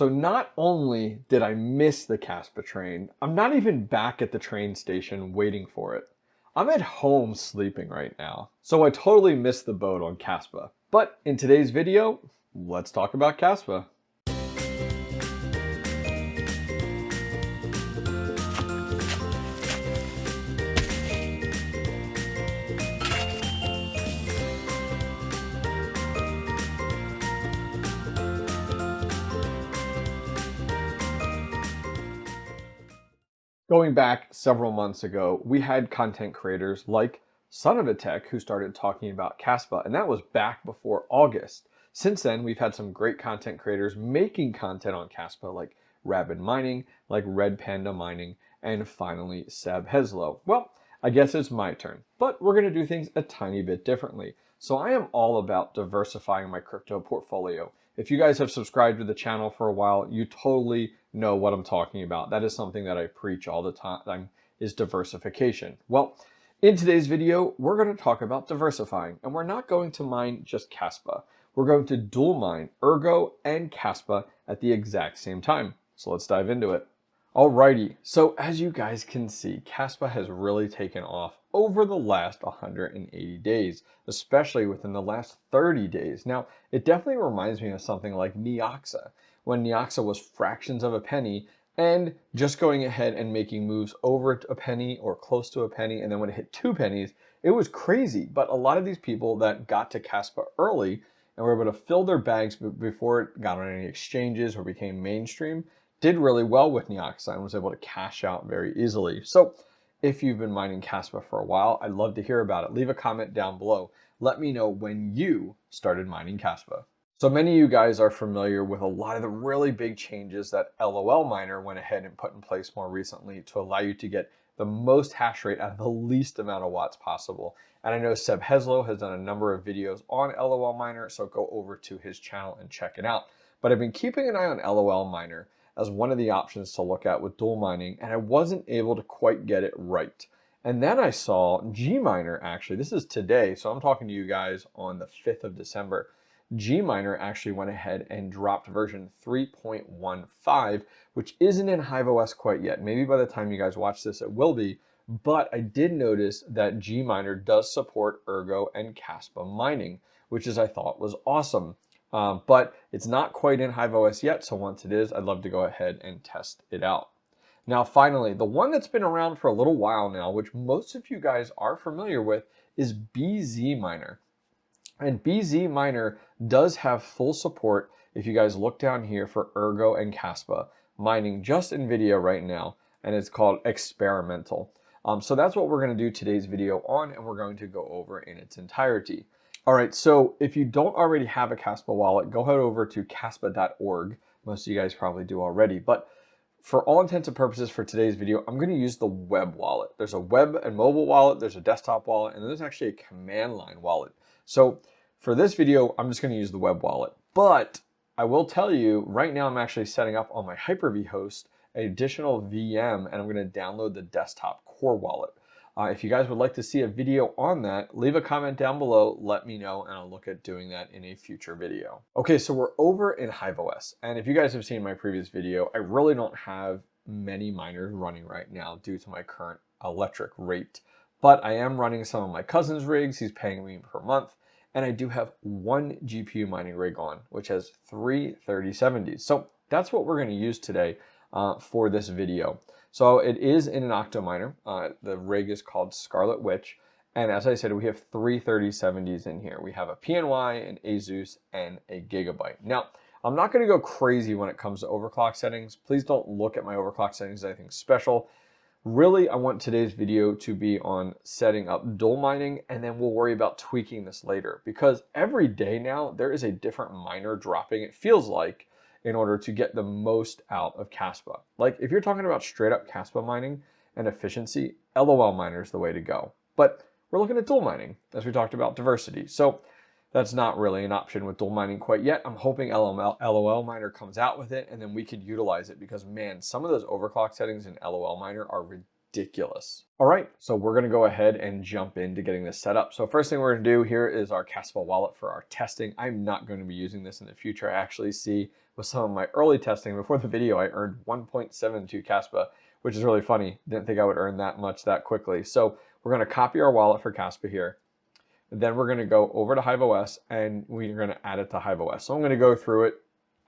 So not only did I miss the Kaspa train, I'm not even back at the train station waiting for it. I'm at home sleeping right now. So I totally missed the boat on Kaspa. But in today's video, let's talk about Kaspa. Going back several months ago, we had content creators like Son of a Tech who started talking about Kaspa, and that was back before August. Since then, we've had some great content creators making content on Kaspa like Rabid Mining, like Red Panda Mining, and finally 𝐍𝐵𝐻𝐿𝐿. Well, I guess it's my turn, but we're going to do things a tiny bit differently. So I am all about diversifying my crypto portfolio. If you guys have subscribed to the channel for a while, you totally know what I'm talking about. That is something that I preach all the time, is diversification. Well, in today's video, we're going to talk about diversifying, and we're not going to mine just Kaspa. We're going to dual mine Ergo and Kaspa at the exact same time. So let's dive into it. Alrighty, so as you guys can see, Kaspa has really taken off over the last 180 days, especially within the last 30 days. Now, it definitely reminds me of something like 𝐿𝐿𝐼, when 𝐿𝐿𝐼 was fractions of a penny and just going ahead and making moves over a penny or close to a penny, and then when it hit 2 pennies, it was crazy. But a lot of these people that got to Kaspa early and were able to fill their bags before it got on any exchanges or became mainstream, did really well with 𝐿𝐼 and was able to cash out very easily. So if you've been mining Kaspa for a while, I'd love to hear about it. Leave a comment down below. Let me know when you started mining Kaspa. So many of you guys are familiar with a lot of the really big changes that LOLMiner went ahead and put in place more recently to allow you to get the most hash rate out of the least amount of watts possible. And I know 𝐍𝐵𝐻𝐿𝐼 has done a number of videos on LOLMiner, so go over to his channel and check it out. But I've been keeping an eye on LOLMiner as one of the options to look at with dual mining, and I wasn't able to quite get it right. And then I saw GMiner actually, this is today, so I'm talking to you guys on the 5th of December. GMiner actually went ahead and dropped version 3.15, which isn't in HIVEOS quite yet. Maybe by the time you guys watch this, it will be. But I did notice that GMiner does support Ergo and Kaspa mining, which I thought was awesome. But it's not quite in HIVEOS yet, so once it is, I'd love to go ahead and test it out. Now, finally, the one that's been around for a little while now, which most of you guys are familiar with, is BZMiner. And BZMiner does have full support if you guys look down here for Ergo and Kaspa mining just NVIDIA right now, and it's called experimental. So that's what we're going to do today's video on, and we're going to go over in its entirety. All right, so if you don't already have a Kaspa wallet, go head over to kaspa.org. Most of you guys probably do already, but for all intents and purposes for today's video, I'm going to use the web wallet. There's a web and mobile wallet, there's a desktop wallet, and there's actually a command line wallet. So for this video, I'm just going to use the web wallet. But I will tell you, right now I'm actually setting up on my Hyper-V host an additional VM, and I'm going to download the desktop core wallet. If you guys would like to see a video on that, leave a comment down below, let me know, and I'll look at doing that in a future video. Okay, so we're over in HIVEOS, and if you guys have seen my previous video, I really don't have many miners running right now due to my current electric rate. But I am running some of my cousin's rigs, he's paying me per month, and I do have one GPU mining rig on, which has 3 3070s. So that's what we're going to use today for this video. So it is in an Octominer. The rig is called Scarlet Witch. And as I said, we have 3 3070s in here. We have a PNY, an ASUS, and a Gigabyte. Now, I'm not going to go crazy when it comes to overclock settings. Please don't look at my overclock settings as anything special. Really, I want today's video to be on setting up dual mining, and then we'll worry about tweaking this later. Because every day now, there is a different miner dropping, it feels like, in order to get the most out of Kaspa. Like, if you're talking about straight up Kaspa mining and efficiency, LOLMiner is the way to go. But we're looking at dual mining, as we talked about diversity. So that's not really an option with dual mining quite yet. I'm hoping LOLMiner comes out with it, and then we could utilize it, because man, some of those overclock settings in LOLMiner are ridiculous. All right, so we're gonna go ahead and jump into getting this set up. So first thing we're gonna do here is our Kaspa wallet for our testing. I'm not going to be using this in the future. I actually see with some of my early testing before the video, I earned 1.72 Kaspa, which is really funny. Didn't think I would earn that much that quickly. So we're gonna copy our wallet for Kaspa here. Then we're gonna go over to HIVEOS and we're gonna add it to HIVEOS. So I'm gonna go through it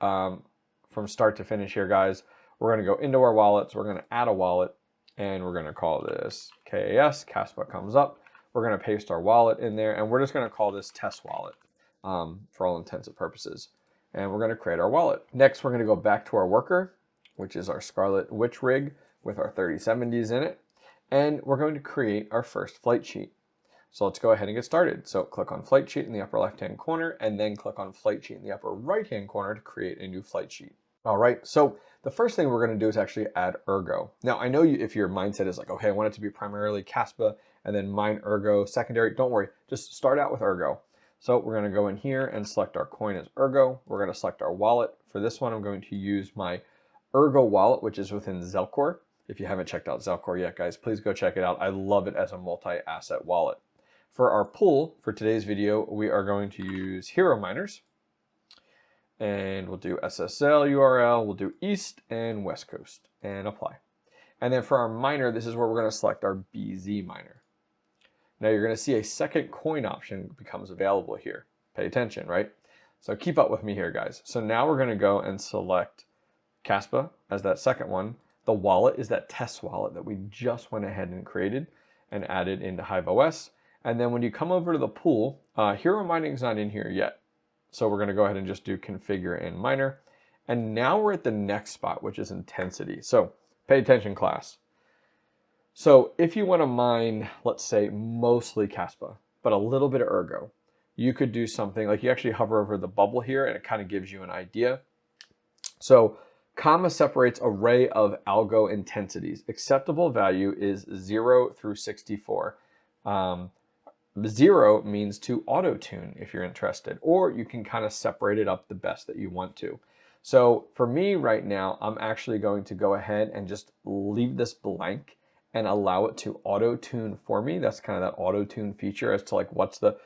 from start to finish here, guys. We're gonna go into our wallets, we're gonna add a wallet, and we're gonna call this KAS, Kaspa comes up. We're gonna paste our wallet in there, and we're just gonna call this test wallet for all intents and purposes. And we're gonna create our wallet. Next, we're gonna go back to our worker, which is our Scarlet Witch rig with our 3070s in it. And we're going to create our first flight sheet. So let's go ahead and get started. So click on flight sheet in the upper left-hand corner, and then click on flight sheet in the upper right-hand corner to create a new flight sheet. All right, so the first thing we're gonna do is actually add Ergo. Now, I know if your mindset is like, okay, I want it to be primarily Kaspa and then mine Ergo secondary, don't worry, just start out with Ergo. So we're gonna go in here and select our coin as Ergo. We're gonna select our wallet. For this one, I'm going to use my Ergo wallet, which is within 𝐶. If you haven't checked out 𝐶 yet, guys, please go check it out. I love it as a multi-asset wallet. For our pool, for today's video, we are going to use 𝐻EVOS. And we'll do SSL URL, we'll do East and West Coast, and apply. And then for our miner, this is where we're gonna select our BZMiner. Now you're gonna see a second coin option becomes available here. Pay attention, right? So keep up with me here, guys. So now we're gonna go and select Kaspa as that second one. The wallet is that test wallet that we just went ahead and created and added into HIVEOS. And then when you come over to the pool, Hero Mining is not in here yet. So we're gonna go ahead and just do configure in miner. And now we're at the next spot, which is intensity. So pay attention, class. So if you wanna mine, let's say mostly Kaspa, but a little bit of Ergo, you could do something like you actually hover over the bubble here and it kind of gives you an idea. So comma separates array of algo intensities. Acceptable value is 0 through 64. 0 means to auto-tune if you're interested, or you can kind of separate it up the best that you want to. So for me right now, I'm actually going to go ahead and just leave this blank and allow it to auto-tune for me. That's kind of that auto-tune feature as to like what's the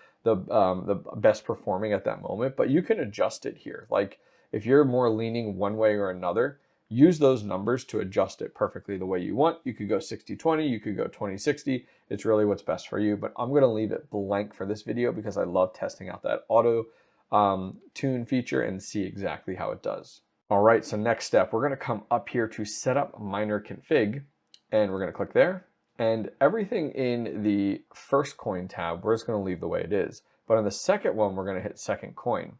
best performing at that moment, but you can adjust it here. Like if you're more leaning one way or another, use those numbers to adjust it perfectly the way you want. You could go 60-20, you could go 20-60. It's really what's best for you, but I'm gonna leave it blank for this video because I love testing out that auto tune feature and see exactly how it does. All right, so next step, we're gonna come up here to set up miner config, and we're gonna click there. And everything in the first coin tab, we're just gonna leave the way it is. But on the second one, we're gonna hit second coin.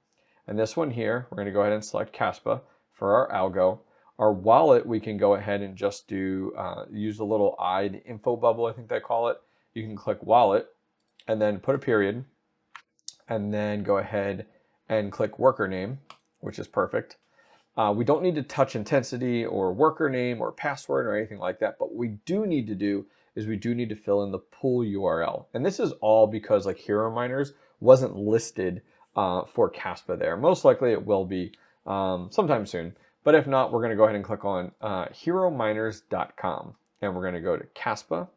And this one here, we're gonna go ahead and select Kaspa for our algo. Our wallet, we can go ahead and just do, use the little I, the info bubble, I think they call it. You can click wallet and then put a period and then go ahead and click worker name, which is perfect. We don't need to touch intensity or worker name or password or anything like that, but what we do need to do is we do need to fill in the pool URL. And this is all because like Hero Miners wasn't listed for Kaspa there. Most likely it will be sometime soon. But if not, we're going to go ahead and click on herominers.com and we're going to go to Kaspa.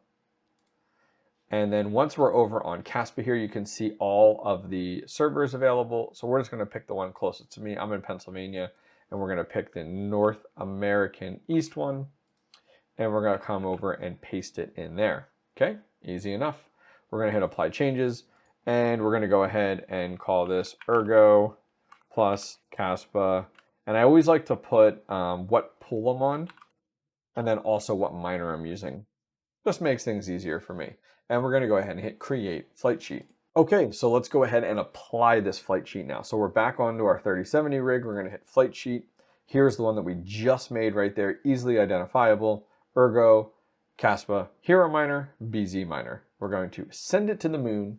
And then once we're over on Kaspa here, you can see all of the servers available. So we're just going to pick the one closest to me. I'm in Pennsylvania, and we're going to pick the North American East one. And we're going to come over and paste it in there. Okay, easy enough. We're going to hit apply changes, and we're going to go ahead and call this Ergo plus Kaspa. And I always like to put what pool I'm on and then also what miner I'm using. Just makes things easier for me. And we're going to go ahead and hit create flight sheet. Okay, so let's go ahead and apply this flight sheet now. So we're back onto our 3070 rig. We're going to hit flight sheet. Here's the one that we just made right there, easily identifiable. Ergo, Kaspa, Hero Miner, BZMiner. We're going to send it to the moon.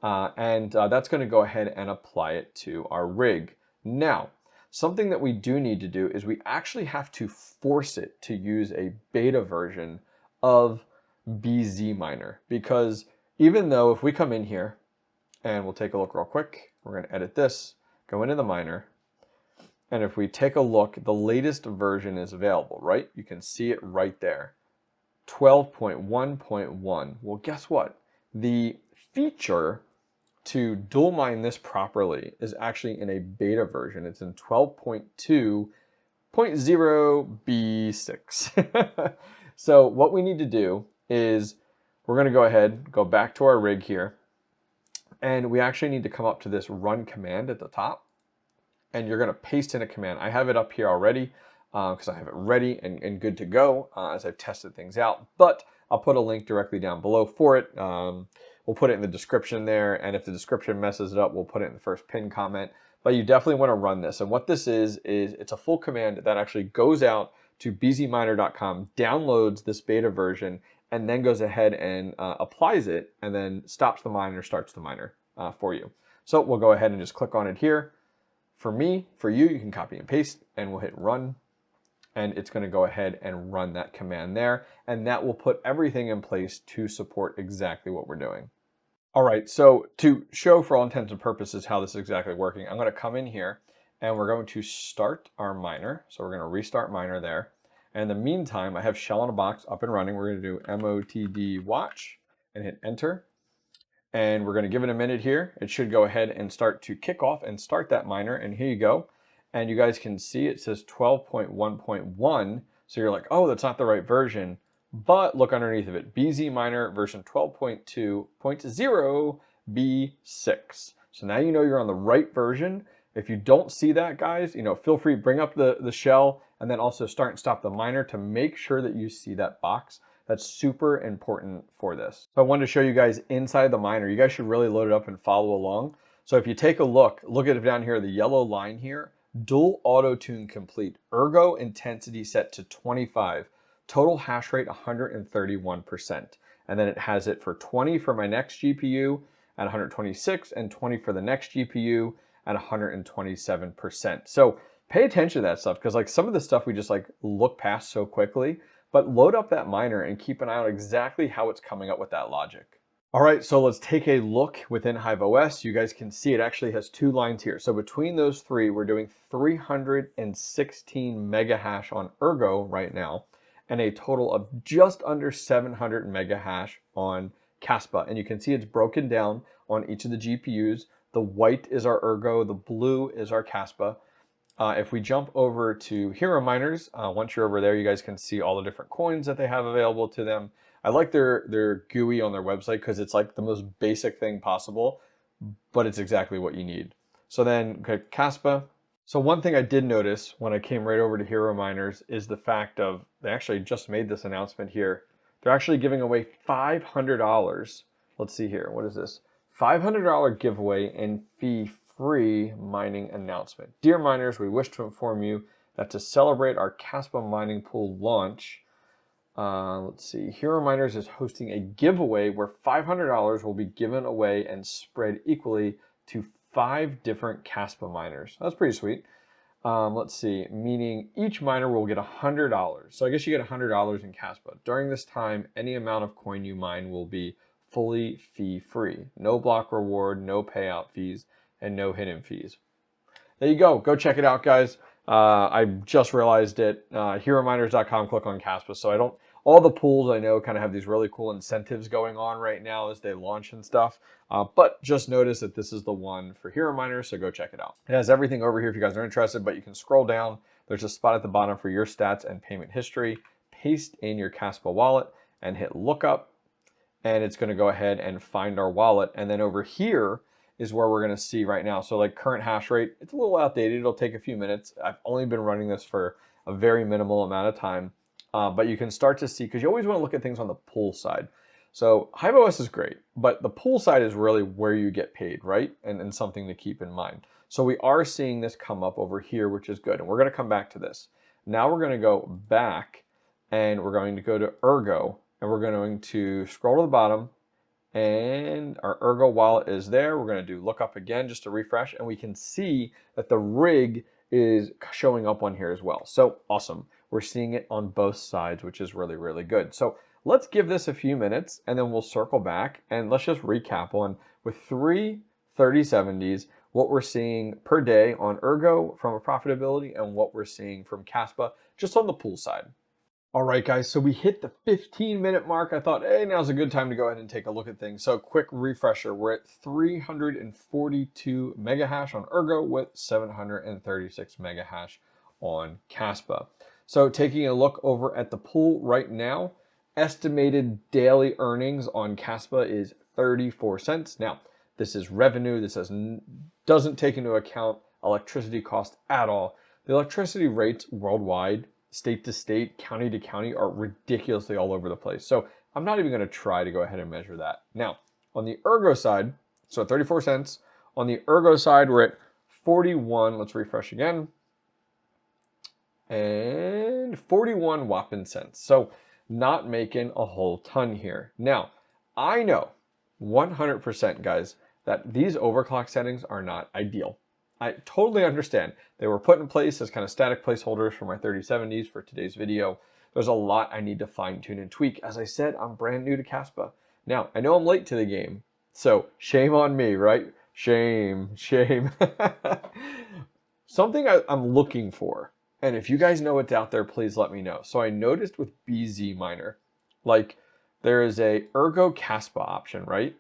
That's going to go ahead and apply it to our rig. Now, something that we do need to do is we actually have to force it to use a beta version of BZMiner, because even though if we come in here and we'll take a look real quick, we're going to edit this, go into the miner, and if we take a look, the latest version is available, right? You can see it right there. 12.1.1. Well, guess what? The feature to dual mine this properly is actually in a beta version. It's in 12.2.0b6. So what we need to do is we're going to go ahead, go back to our rig here, and we actually need to come up to this run command at the top, and you're going to paste in a command. I have it up here already because I have it ready and good to go as I've tested things out, but I'll put a link directly down below for it. We'll put it in the description there, and if the description messes it up, we'll put it in the first pinned comment. But you definitely want to run this. And what this is it's a full command that actually goes out to bzminer.com, downloads this beta version, and then goes ahead and applies it, and then stops the miner, starts the miner for you. So we'll go ahead and just click on it here. For me, for you, you can copy and paste, and we'll hit run. And it's going to go ahead and run that command there, and that will put everything in place to support exactly what we're doing. All right, so to show for all intents and purposes how this is exactly working, I'm going to come in here and we're going to start our miner. So we're going to restart miner there. And in the meantime, I have shell in a box up and running. We're going to do motd watch and hit enter. And we're going to give it a minute here. It should go ahead and start to kick off and start that miner. And here you go. And you guys can see it says 12.1.1. So you're like, oh, that's not the right version. But look underneath of it, BZMiner version 12.2.0b6. So now you know you're on the right version. If you don't see that, guys, feel free to bring up the shell and then also start and stop the miner to make sure that you see that box. That's super important for this. So I wanted to show you guys inside the miner. You guys should really load it up and follow along. So if you take a look at it down here, the yellow line here, dual auto tune complete, ergo intensity set to 25, total hash rate 131%. And then it has it for 20 for my next GPU at 126 and 20 for the next GPU at 127%. So pay attention to that stuff because like some of the stuff we just like look past so quickly, but load up that miner and keep an eye on exactly how it's coming up with that logic. All right, so let's take a look within HIVEOS. You guys can see it actually has two lines here. So between those three, we're doing 316 mega hash on Ergo right now, and a total of just under 700 mega hash on Kaspa. And you can see it's broken down on each of the GPUs. The white is our Ergo, the blue is our Kaspa. If we jump over to Hero Miners, once you're over there, you guys can see all the different coins that they have available to them. I like their GUI on their website because it's like the most basic thing possible, but it's exactly what you need. So then, okay, Kaspa. So one thing I did notice when I came right over to Hero Miners is the fact of, they actually just made this announcement here. They're actually giving away $500. Let's see here, what is this? $500 giveaway and fee-free mining announcement. Dear miners, we wish to inform you that to celebrate our Kaspa mining pool launch, let's see, Hero Miners is hosting a giveaway where $500 will be given away and spread equally to 5 different Kaspa miners. That's pretty sweet. Let's see, meaning each miner will get $100. So I guess you get $100 in Kaspa. During this time, any amount of coin you mine will be fully fee-free. No block reward, no payout fees, and no hidden fees. There you go. Go check it out, guys. I just realized it. HeroMiners.com, click on Kaspa. So all the pools I know kind of have these really cool incentives going on right now as they launch and stuff. But just notice that this is the one for Hero Miners, so go check it out. It has everything over here if you guys are interested, but you can scroll down. There's a spot at the bottom for your stats and payment history. Paste in your Kaspa wallet and hit lookup, and it's going to go ahead and find our wallet. And then over here is where we're going to see right now. So like current hash rate, it's a little outdated. It'll take a few minutes. I've only been running this for a very minimal amount of time. But you can start to see, because you always want to look at things on the pool side. So HIVEOS is great, but the pool side is really where you get paid, right? And something to keep in mind. So we are seeing this come up over here, which is good. And we're going to come back to this. Now we're going to go back and we're going to go to Ergo, and we're going to scroll to the bottom, and our Ergo wallet is there. We're going to do lookup again just to refresh, and we can see that the rig is showing up on here as well. So awesome. We're seeing it on both sides, which is really, really good. So let's give this a few minutes and then we'll circle back and let's just recap on with 3 3070s, what we're seeing per day on Ergo from a profitability and what we're seeing from Kaspa just on the pool side. All right, guys, so we hit the 15-minute mark. I thought, hey, now's a good time to go ahead and take a look at things. So quick refresher, we're at 342 mega hash on Ergo with 736 mega hash on Kaspa. So taking a look over at the pool right now, estimated daily earnings on Kaspa is 34 cents. Now, this is revenue. This doesn't take into account electricity cost at all. The electricity rates worldwide, state to state, county to county, are ridiculously all over the place. So I'm not even going to try to go ahead and measure that. Now, on the Ergo side, so 34 cents. On the Ergo side, we're at 41. Let's refresh again. And 41 whopping cents. So not making a whole ton here. Now, I know 100%, guys, that these overclock settings are not ideal. I totally understand. They were put in place as kind of static placeholders for my 3070s for today's video. There's a lot I need to fine tune and tweak. As I said, I'm brand new to Kaspa. Now, I know I'm late to the game, so shame on me, right? Shame. Something I'm looking for, and if you guys know what's out there, please let me know. So I noticed with BZMiner, like there is a Ergo Kaspa option, right?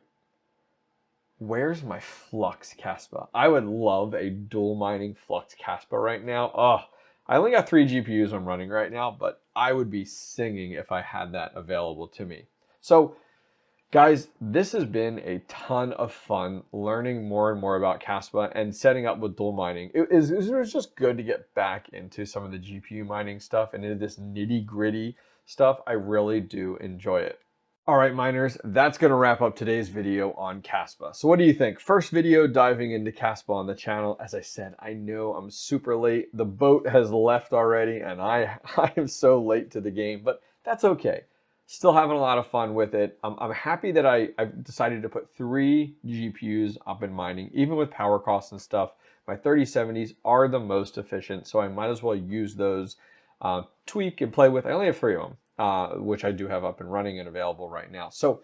Where's my Flux Kaspa? I would love a dual mining Flux Kaspa right now. Oh, I only got 3 GPUs I'm running right now, but I would be singing if I had that available to me. So guys, this has been a ton of fun learning more and more about Kaspa and setting up with dual mining. It was just good to get back into some of the GPU mining stuff and into this nitty gritty stuff. I really do enjoy it. All right, miners, that's going to wrap up today's video on Kaspa. So what do you think? First video diving into Kaspa on the channel. As I said, I know I'm super late. The boat has left already, and I am so late to the game, but that's okay. Still having a lot of fun with it. I'm happy that I've decided to put 3 GPUs up in mining, even with power costs and stuff. My 3070s are the most efficient, so I might as well use those, tweak and play with. I only have 3 of them. Which I do have up and running and available right now. So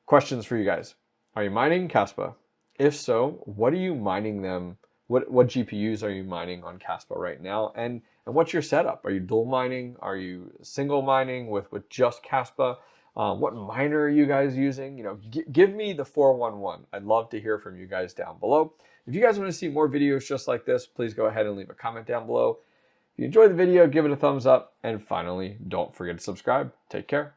questions for you guys. Are you mining Kaspa? If so, what are you mining them? What GPUs are you mining on Kaspa right now? And what's your setup? Are you dual mining? Are you single mining with just Kaspa? What miner are you guys using? You know, give me the 411. I'd love to hear from you guys down below. If you guys want to see more videos just like this, please go ahead and leave a comment down below. If you enjoyed the video, give it a thumbs up. And finally, don't forget to subscribe. Take care.